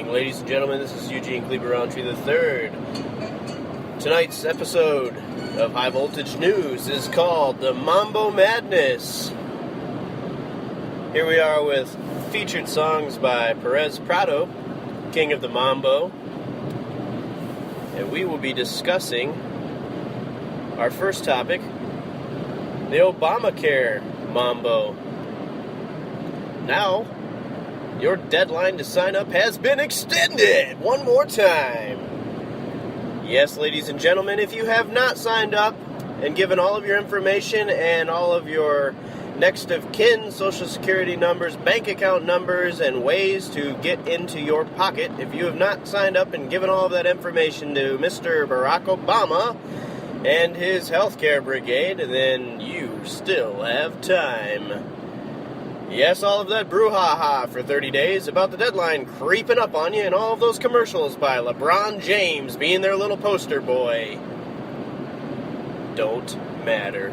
Ladies and gentlemen, this is Eugene Kleber-Roundtree III. Tonight's episode of High Voltage News is called The Mambo Madness. Here we are with featured songs by Perez Prado, King of the Mambo. And we will be discussing our first topic, the Obamacare Mambo. Now, your deadline to sign up has been extended one more time. Yes, ladies and gentlemen, if you have not signed up and given all of your information and all of your next of kin, social security numbers, bank account numbers, and ways to get into your pocket, if you have not signed up and given all of that information to Mr. Barack Obama and his healthcare brigade, then you still have time. Yes, all of that brouhaha for 30 days about the deadline creeping up on you and all of those commercials by LeBron James being their little poster boy don't matter.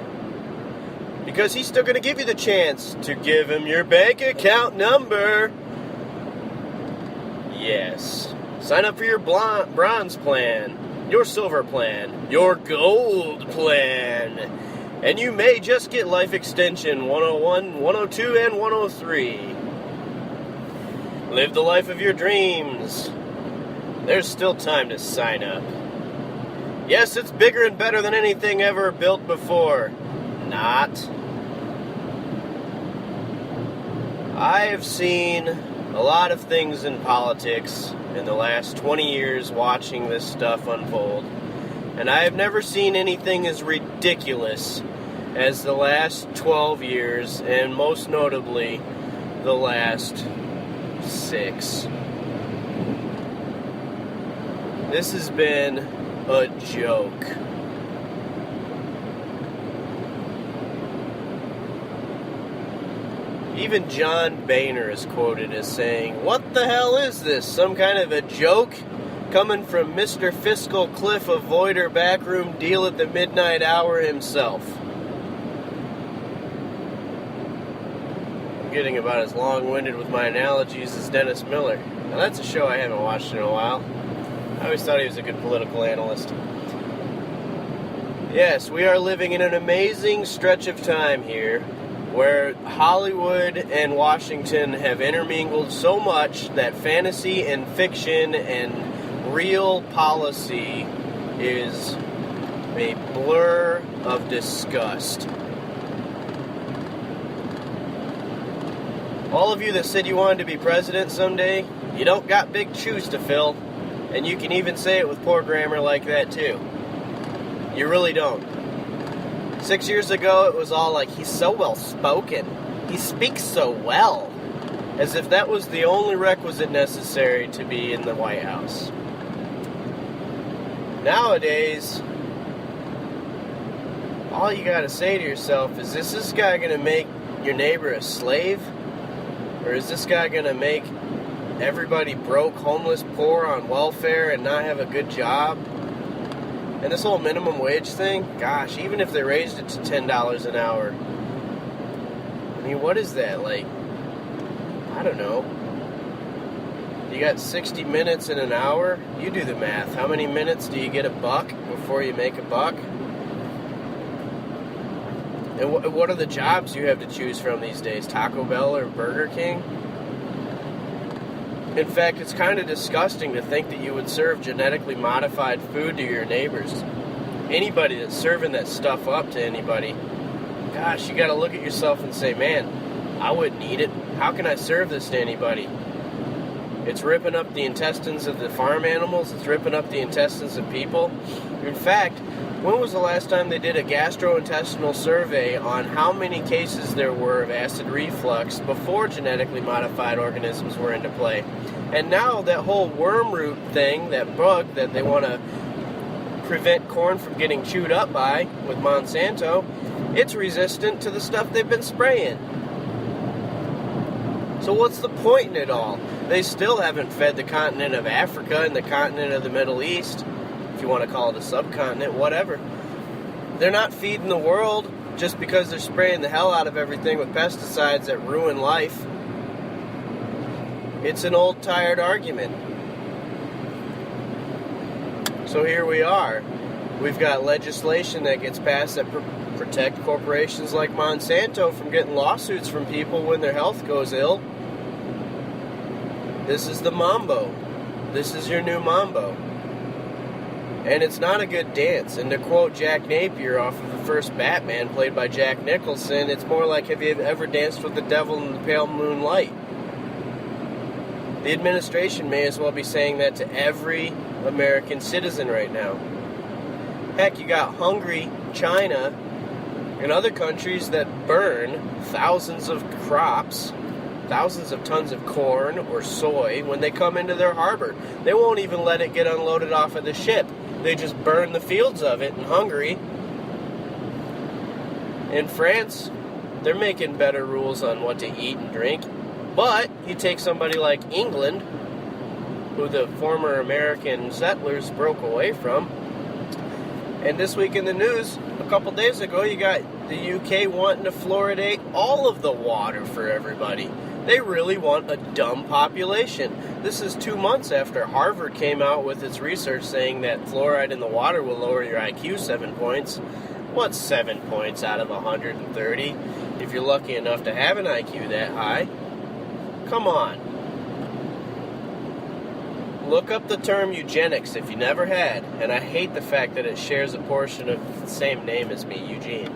Because he's still going to give you the chance to give him your bank account number. Yes. Sign up for your bronze plan, your silver plan, your gold plan. And you may just get Life Extension 101, 102, and 103. Live the life of your dreams. There's still time to sign up. Yes, it's bigger and better than anything ever built before. Not. I have seen a lot of things in politics in the last 20 years watching this stuff unfold. And I have never seen anything as ridiculous as the last 12 years, and most notably, the last 6. This has been a joke. Even John Boehner is quoted as saying, "What the hell is this? Some kind of a joke? Coming from Mr. Fiscal Cliff Avoider backroom deal at the midnight hour himself." I'm getting about as long-winded with my analogies as Dennis Miller. Now that's a show I haven't watched in a while. I always thought he was a good political analyst. Yes, we are living in an amazing stretch of time here where Hollywood and Washington have intermingled so much that fantasy and fiction and real policy is a blur of disgust. All of you that said you wanted to be president someday, you don't got big shoes to fill, and you can even say it with poor grammar like that too. You really don't. 6 years ago, it was all like, he's so well-spoken. He speaks so well. As if that was the only requisite necessary to be in the White House. Nowadays, all you gotta say to yourself is this guy gonna make your neighbor a slave? Or is this guy gonna make everybody broke, homeless, poor, on welfare, and not have a good job? And this whole minimum wage thing, gosh, even if they raised it to $10 an hour, I mean, what is that, like, I don't know. You got 60 minutes in an hour? You do the math. How many minutes do you get a buck before you make a buck? And what are the jobs you have to choose from these days? Taco Bell or Burger King? In fact, it's kind of disgusting to think that you would serve genetically modified food to your neighbors. Anybody that's serving that stuff up to anybody, gosh, you got to look at yourself and say, man, I wouldn't eat it. How can I serve this to anybody? It's ripping up the intestines of the farm animals. It's ripping up the intestines of people. In fact, when was the last time they did a gastrointestinal survey on how many cases there were of acid reflux before genetically modified organisms were into play? And now that whole worm root thing, that bug that they want to prevent corn from getting chewed up by with Monsanto, it's resistant to the stuff they've been spraying. So what's the point in it all? They still haven't fed the continent of Africa and the continent of the Middle East, if you want to call it a subcontinent, whatever. They're not feeding the world just because they're spraying the hell out of everything with pesticides that ruin life. It's an old, tired argument. So here we are. We've got legislation that gets passed that protect corporations like Monsanto from getting lawsuits from people when their health goes ill. This is the Mambo. This is your new Mambo. And it's not a good dance. And to quote Jack Napier off of the first Batman, played by Jack Nicholson, it's more like, have you ever danced with the devil in the pale moonlight? The administration may as well be saying that to every American citizen right now. Heck, you got Hungary, China, and other countries that burn thousands of crops, thousands of tons of corn or soy when they come into their harbor. They won't even let it get unloaded off of the ship. They just burn the fields of it in Hungary. In France, they're making better rules on what to eat and drink. But you take somebody like England, who the former American settlers broke away from, and this week in the news, a couple days ago, you got the UK wanting to fluoridate all of the water for everybody. They really want a dumb population. This is 2 months after Harvard came out with its research saying that fluoride in the water will lower your IQ 7 points. What's 7 points out of 130 if you're lucky enough to have an IQ that high? Come on. Look up the term eugenics if you never had, and I hate the fact that it shares a portion of the same name as me, Eugene.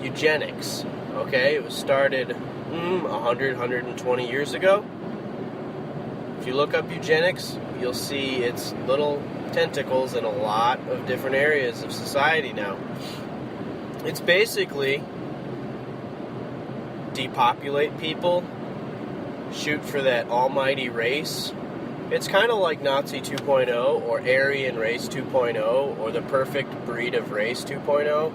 Eugenics, okay? It was started 120 years ago. If you look up eugenics, you'll see its little tentacles in a lot of different areas of society now. It's basically depopulate people, shoot for that almighty race. It's kind of like Nazi 2.0 or Aryan race 2.0 or the perfect breed of race 2.0.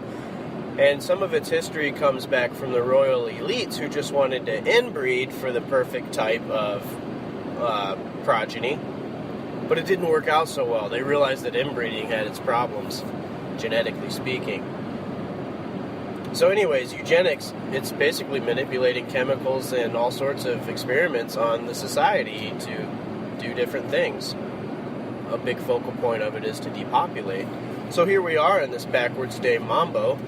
And some of its history comes back from the royal elites who just wanted to inbreed for the perfect type of progeny. But it didn't work out so well. They realized that inbreeding had its problems, genetically speaking. So anyways, eugenics, it's basically manipulating chemicals and all sorts of experiments on the society to do different things. a big focal point of it is to depopulate. So here we are in this backwards day mambo,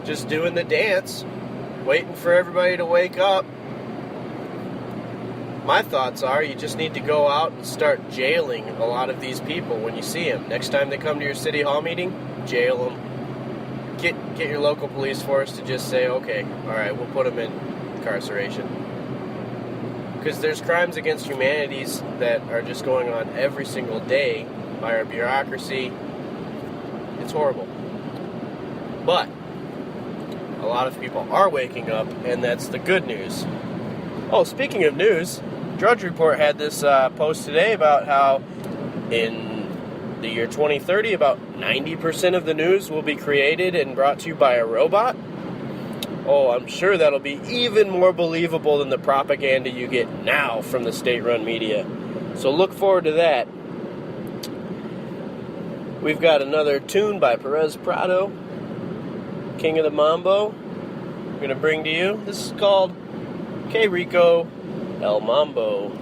just doing the dance, waiting for everybody to wake up. My thoughts are you just need to go out and start jailing a lot of these people when you see them. Next time they come to your city hall meeting, jail them. Get your local police force to just say, okay, all right, we'll put them in incarceration. Because there's crimes against humanities that are just going on every single day by our bureaucracy. It's horrible. But a lot of people are waking up, and that's the good news. Oh, speaking of news, Drudge Report had this post today about how in the year 2030, about 90% of the news will be created and brought to you by a robot. Oh, I'm sure that'll be even more believable than the propaganda you get now from the state-run media. So look forward to that. We've got another tune by Perez Prado, King of the Mambo, I'm going to bring to you. This is called Que Rico El Mambo.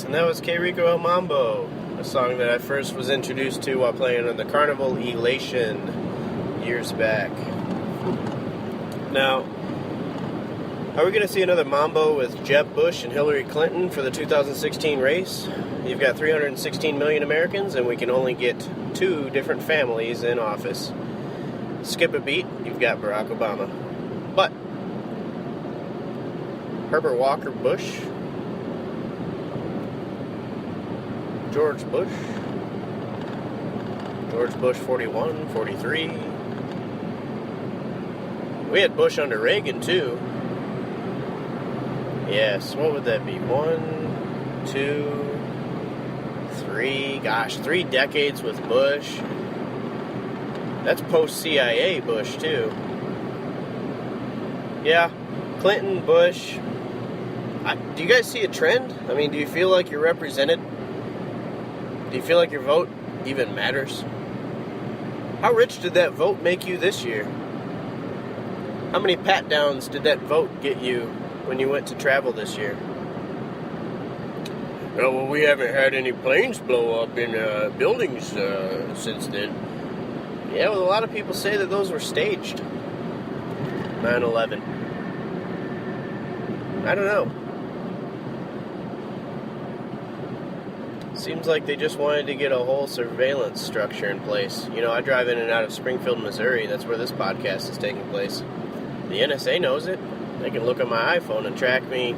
and that was Que Rico El Mambo, a song that I first was introduced to while playing on the Carnival Elation years back. Now, are we going to see another Mambo with Jeb Bush and Hillary Clinton for the 2016 race? You've got 316 million Americans, and we can only get 2 different families in office. Skip a beat, you've got Barack Obama. But Herbert Walker Bush, George Bush 41, 43. We had Bush under Reagan too. Yes, what would that be? 1, 2, 3. Gosh, 3 decades with Bush. That's post-CIA Bush too. Yeah, Clinton, Bush. Do you guys see a trend? I mean, do you feel like you're represented? Do you feel like your vote even matters? How rich did that vote make you this year? How many pat-downs did that vote get you when you went to travel this year? Oh, well, we haven't had any planes blow up in buildings since then. Yeah, well, a lot of people say that those were staged. 9/11. I don't know. Seems like they just wanted to get a whole surveillance structure in place. You know, I drive in and out of Springfield, Missouri. That's where this podcast is taking place. The NSA knows it. They can look at my iPhone and track me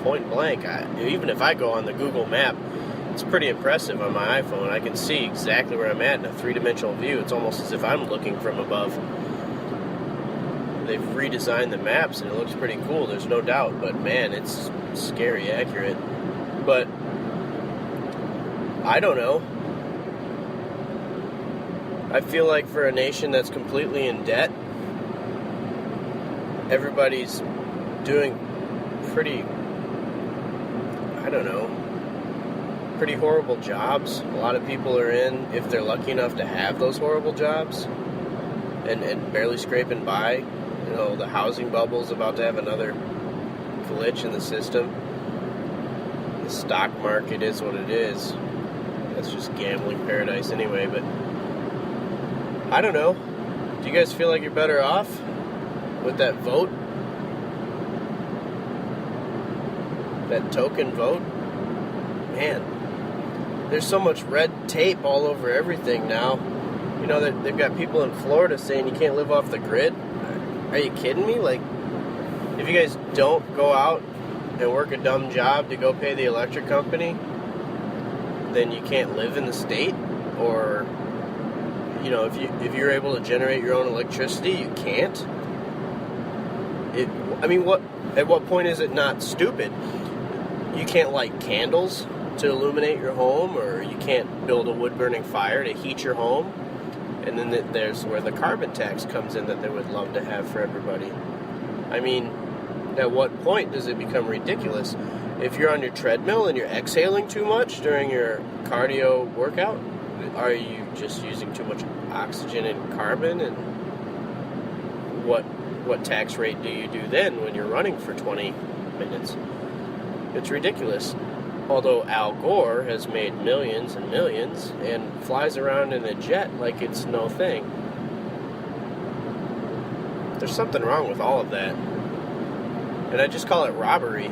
point blank. Even if I go on the Google map, it's pretty impressive on my iPhone. I can see exactly where I'm at in a 3-dimensional view. It's almost as if I'm looking from above. They've redesigned the maps and it looks pretty cool, there's no doubt. But man, it's scary accurate. But I don't know. I feel like for a nation that's completely in debt, everybody's doing pretty horrible jobs. A lot of people are in, if they're lucky enough to have those horrible jobs, and barely scraping by. You know, the housing bubble's about to have another glitch in the system. The stock market is what it is. That's just gambling paradise anyway, but I don't know. Do you guys feel like you're better off with that vote? That token vote? Man, there's so much red tape all over everything now. You know, they've got people in Florida saying you can't live off the grid. Are you kidding me? Like, if you guys don't go out and work a dumb job to go pay the electric company, then you can't live in the state. Or, you know, if you're able to generate your own electricity, you can't. At what point is it not stupid? You can't light candles to illuminate your home, or you can't build a wood-burning fire to heat your home. And then there's where the carbon tax comes in that they would love to have for everybody. I mean, at what point does it become ridiculous? If you're on your treadmill and you're exhaling too much during your cardio workout, are you just using too much oxygen and carbon? And what tax rate do you do then when you're running for 20 minutes? It's ridiculous. Although Al Gore has made millions and millions and flies around in a jet like it's no thing. There's something wrong with all of that. And I just call it robbery.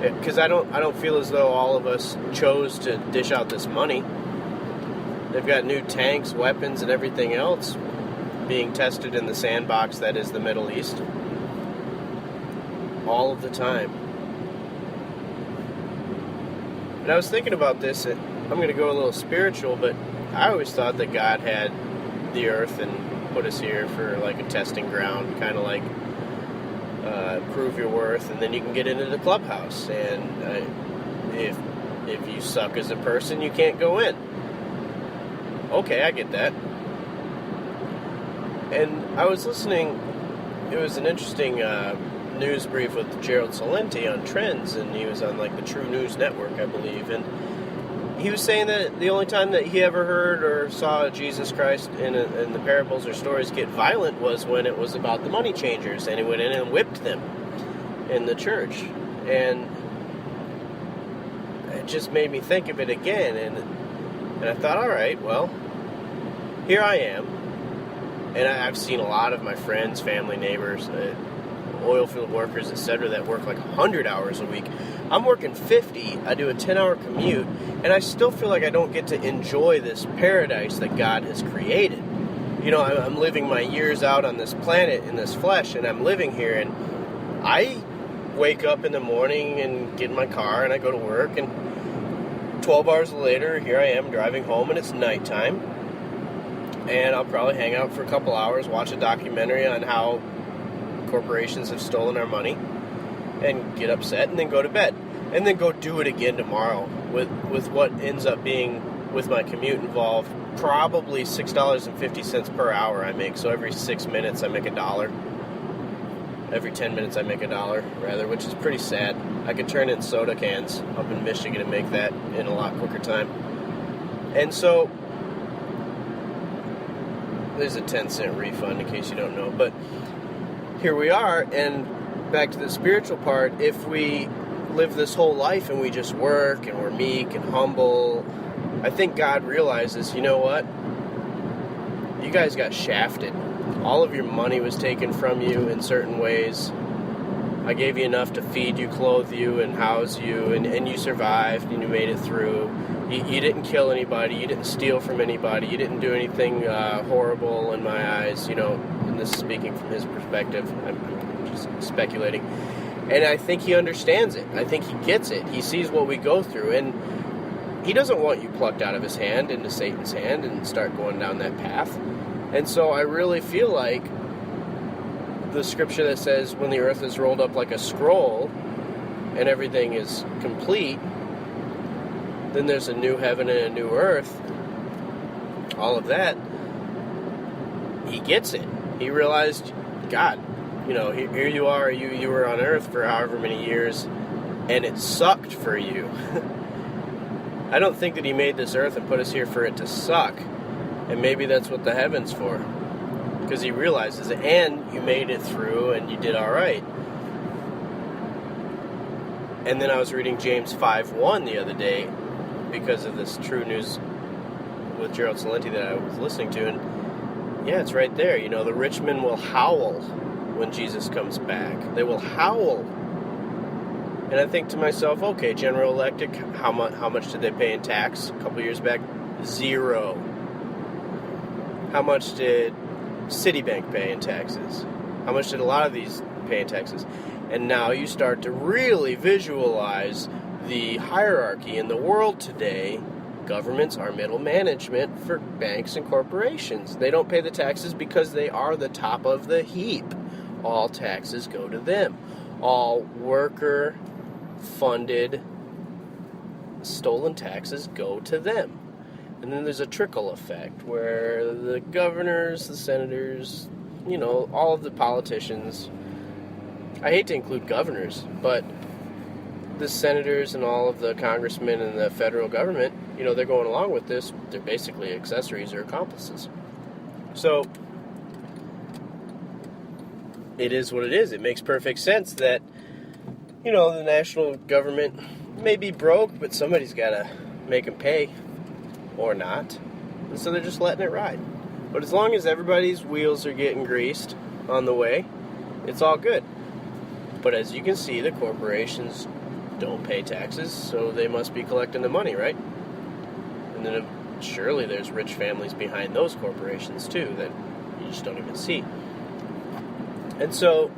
Because I don't feel as though all of us chose to dish out this money. They've got new tanks, weapons, and everything else being tested in the sandbox that is the Middle East. All of the time. And I was thinking about this, and I'm going to go a little spiritual, but I always thought that God had the earth and put us here for like a testing ground, kind of like prove your worth, and then you can get into the clubhouse. And if you suck as a person, you can't go in. Okay, I get that. And I was listening, it was an interesting news brief with Gerald Celente on trends, and he was on like the True News Network, I believe, and he was saying that the only time that he ever heard or saw Jesus Christ in the parables or stories get violent was when it was about the money changers, and he went in and whipped them in the church. And it just made me think of it again, and I thought, all right, well, here I am, and I've seen a lot of my friends, family, neighbors, oil field workers, etc., that work like 100 hours a week. I'm working 50. I do a 10-hour commute, and I still feel like I don't get to enjoy this paradise that God has created. You know, I'm living my years out on this planet in this flesh, and I'm living here, and I wake up in the morning and get in my car, and I go to work, and 12 hours later, here I am driving home, and it's nighttime, and I'll probably hang out for a couple hours, watch a documentary on how corporations have stolen our money, and get upset, and then go to bed, and then go do it again tomorrow with what ends up being, with my commute involved, probably $6.50 per hour I make. So every 6 minutes I make $1. Every 10 minutes I make $1, rather, which is pretty sad. I could turn in soda cans up in Michigan and make that in a lot quicker time. And so there's a 10-cent refund in case you don't know, but here we are, and back to the spiritual part. If we live this whole life and we just work and we're meek and humble, I think God realizes, you know what? You guys got shafted. All of your money was taken from you in certain ways. I gave you enough to feed you, clothe you, and house you, and you survived, and you made it through. You didn't kill anybody. You didn't steal from anybody. You didn't do anything horrible in my eyes, you know, and this is speaking from his perspective. I'm just speculating. And I think he understands it. I think he gets it. He sees what we go through, and he doesn't want you plucked out of his hand into Satan's hand and start going down that path. And so I really feel like the scripture that says when the earth is rolled up like a scroll and everything is complete, then there's a new heaven and a new earth. All of that, he gets it. He realized, God, you know, here you are, you were on earth for however many years, and it sucked for you. I don't think that he made this earth and put us here for it to suck. And maybe that's what the heaven's for. Because he realizes it, and you made it through, and you did all right. And then I was reading James 5:1 the other day because of this True News with Gerald Salenti that I was listening to. And yeah, it's right there. You know, the rich men will howl when Jesus comes back. They will howl. And I think to myself, okay, General Electric, how much did they pay in tax a couple years back? 0. How much did Citibank pay in taxes? How much did a lot of these pay in taxes? And now you start to really visualize the hierarchy in the world today. Governments are middle management for banks and corporations. They don't pay the taxes because they are the top of the heap. All taxes go to them. All worker-funded stolen taxes go to them. And then there's a trickle effect where the governors, the senators, you know, all of the politicians, I hate to include governors, but the senators and all of the congressmen and the federal government, you know, they're going along with this. They're basically accessories or accomplices. So it is what it is. It makes perfect sense that, you know, the national government may be broke, but somebody's got to make them pay. Or not. And so they're just letting it ride. But as long as everybody's wheels are getting greased on the way, it's all good. But as you can see, the corporations don't pay taxes, so they must be collecting the money, right? And then surely there's rich families behind those corporations too that you just don't even see. And so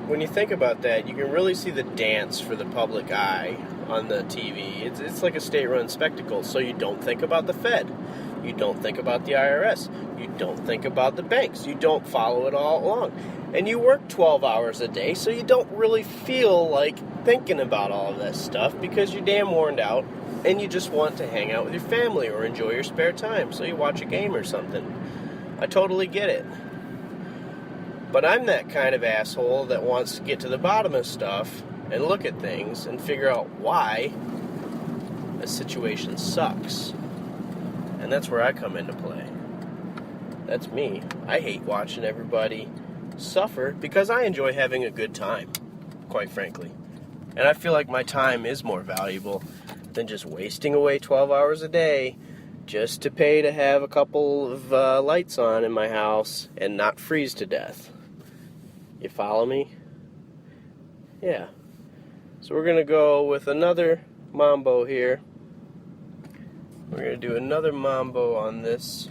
when you think about that, you can really see the dance for the public eye on the TV. It's like a state-run spectacle. So you don't think about the Fed. You don't think about the IRS. You don't think about the banks. You don't follow it all along. And you work 12 hours a day, so you don't really feel like thinking about all of this stuff because you're damn worn out and you just want to hang out with your family or enjoy your spare time. So you watch a game or something. I totally get it. But I'm that kind of asshole that wants to get to the bottom of stuff and look at things and figure out why a situation sucks. And that's where I come into play. That's me. I hate watching everybody suffer because I enjoy having a good time, quite frankly. And I feel like my time is more valuable than just wasting away 12 hours a day just to pay to have a couple of lights on in my house and not freeze to death. You follow me? Yeah. So we're going to go with another Mambo here. We're going to do another Mambo on this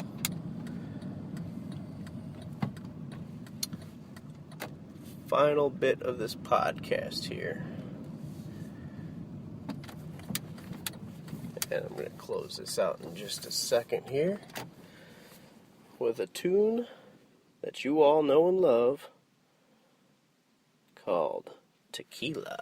final bit of this podcast here. And I'm going to close this out in just a second here with a tune that you all know and love called Tequila.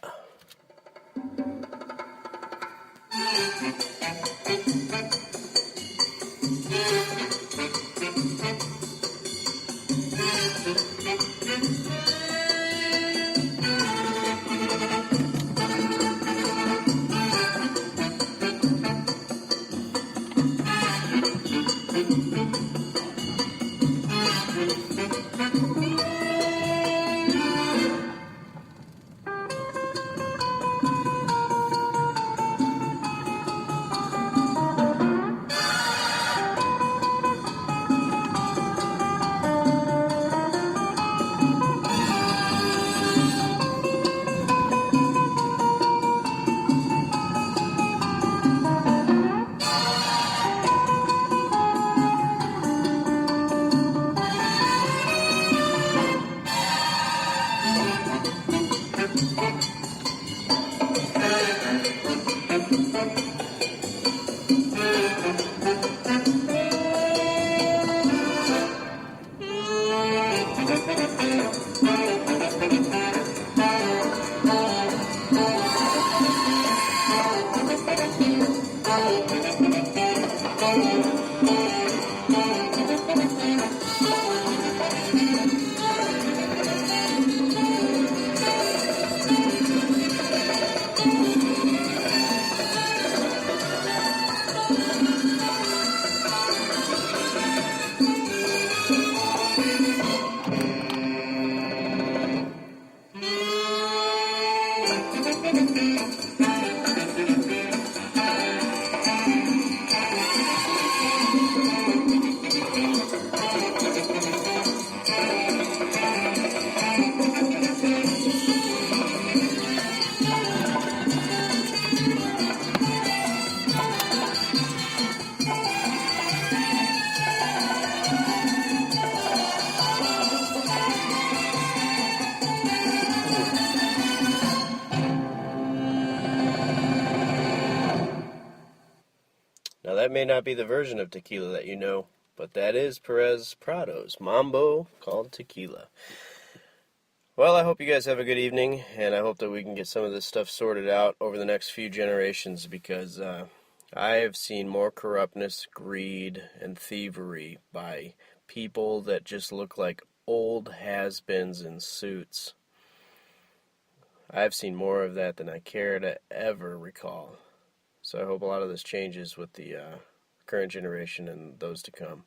Now that may not be the version of tequila that you know, but that is Perez Prado's Mambo called Tequila. Well, I hope you guys have a good evening, and I hope that we can get some of this stuff sorted out over the next few generations, because I have seen more corruptness, greed, and thievery by people that just look like old has-beens in suits. I've seen more of that than I care to ever recall. So I hope a lot of this changes with the current generation and those to come.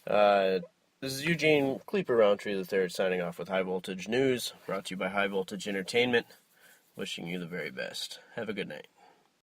This is Eugene Cleeper Roundtree III signing off with High Voltage News, brought to you by High Voltage Entertainment. Wishing you the very best. Have a good night.